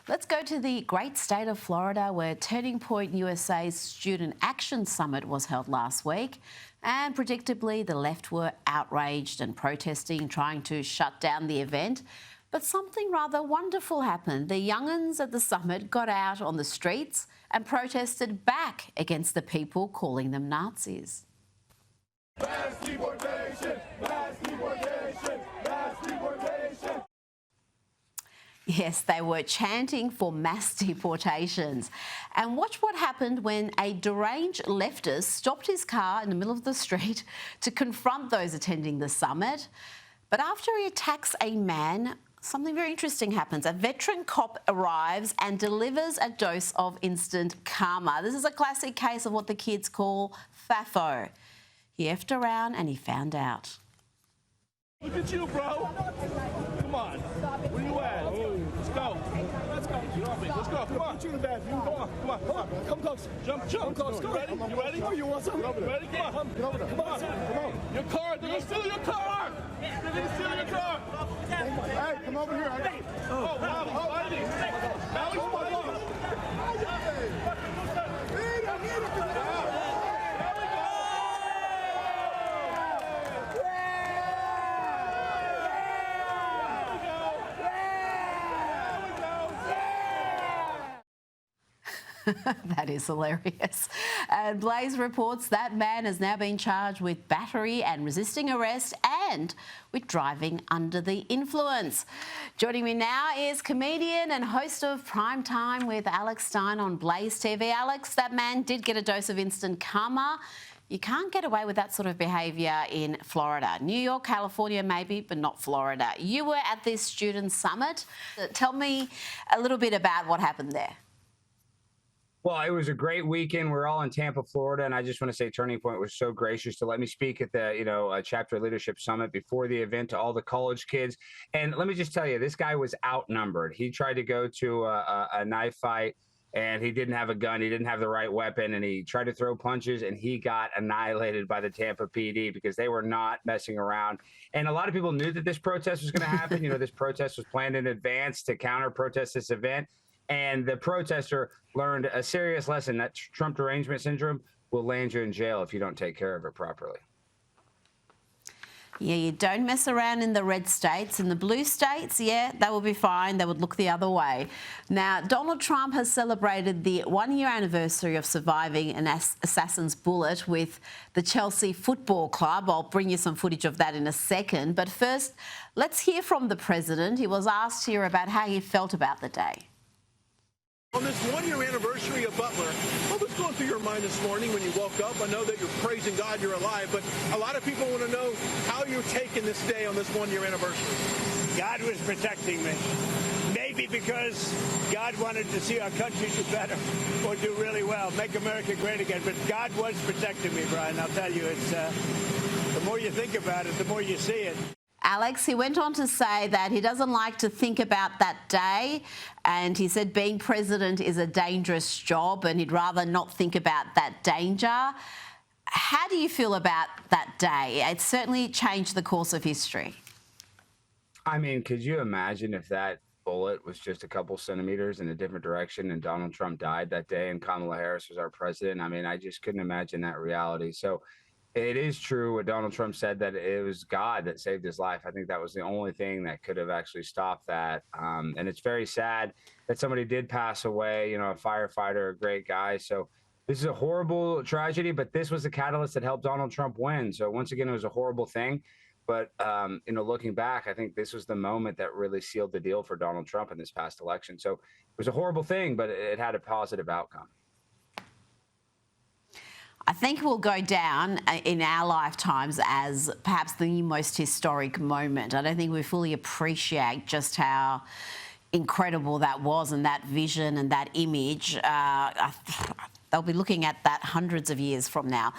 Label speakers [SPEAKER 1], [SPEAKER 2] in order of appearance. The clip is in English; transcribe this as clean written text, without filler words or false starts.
[SPEAKER 1] Let's go to the great state of Florida, where Turning Point USA's Student Action Summit was held last week. And predictably, the left were outraged and protesting, trying to shut down the event. But something rather wonderful happened. The young'uns at the summit got out on the streets and protested back against the people calling them Nazis.
[SPEAKER 2] Mass deportation! Mass deportation! Mass deportation!
[SPEAKER 1] Yes, they were chanting for mass deportations. And watch what happened when a deranged leftist stopped his car in the middle of the street to confront those attending the summit. But after he attacks a man, something very interesting happens. A veteran cop arrives and delivers a dose of instant karma. This is a classic case of what the kids call FAFO. He effed around and he found out.
[SPEAKER 2] Look at you, bro. Come on. Where you at? Let's go. Let's go. You know me. Let's go. Come on. Get you in the bathroom. Come on. Come on. Come on. Come close. Jump. Come close. You ready? You ready? Oh, you want something? You ready? Come on. Get over there. Come on. Come on. Your car. They're going to steal your car. They're going to steal your car. Hey, come over here. Oh, wow. Fighting. Now he's fighting.
[SPEAKER 1] That is hilarious. And Blaze reports that man has now been charged with battery and resisting arrest and with driving under the influence. Joining me now is comedian and host of Prime Time with Alex Stein on Blaze TV. Alex, that man did get a dose of instant karma. You can't get away with that sort of behaviour in Florida. New York, California maybe, but not Florida. You were at this student summit. Tell me a little bit about what happened there.
[SPEAKER 3] Well, it was a great weekend. We're all in Tampa, Florida, and I just want to say Turning Point was so gracious to let me speak at the, Chapter Leadership Summit before the event to all the college kids. And let me just tell you, this guy was outnumbered. He tried to go to a knife fight, and he didn't have a gun. He didn't have the right weapon, and he tried to throw punches, and he got annihilated by the Tampa PD because they were not messing around. And a lot of people knew that this protest was going to happen. This protest was planned in advance to counter-protest this event. And the protester learned a serious lesson that Trump derangement syndrome will land you in jail if you don't take care of it properly.
[SPEAKER 1] Yeah, you don't mess around in the red states. In the blue states, yeah, they will be fine. They would look the other way. Now, Donald Trump has celebrated the one-year anniversary of surviving an assassin's bullet with the Chelsea Football Club. I'll bring you some footage of that in a second. But first, let's hear from the president. He was asked here about how he felt about the day.
[SPEAKER 4] On this one-year anniversary of Butler, what was going through your mind this morning when you woke up? I know that you're praising God you're alive, but a lot of people want to know how you're taking this day on this one-year anniversary.
[SPEAKER 5] God was protecting me. Maybe because God wanted to see our country do better or do really well, make America great again. But God was protecting me, Brian. I'll tell you, it's the more you think about it, the more you see it.
[SPEAKER 1] Alex, he went on to say that he doesn't like to think about that day, and he said being president is a dangerous job and he'd rather not think about that danger. How do you feel about that day? It certainly changed the course of history.
[SPEAKER 3] I mean, could you imagine if that bullet was just a couple centimeters in a different direction and Donald Trump died that day and Kamala Harris was our president? I mean, I just couldn't imagine that reality. So it is true what Donald Trump said, that it was God that saved his life. I think that was the only thing that could have actually stopped that. And it's very sad that somebody did pass away, a firefighter, a great guy. So this is a horrible tragedy, but this was the catalyst that helped Donald Trump win. So once again, it was a horrible thing. But, looking back, I think this was the moment that really sealed the deal for Donald Trump in this past election. So it was a horrible thing, but it had a positive outcome.
[SPEAKER 1] I think it will go down in our lifetimes as perhaps the most historic moment. I don't think we fully appreciate just how incredible that was, and that vision and that image. They'll be looking at that hundreds of years from now.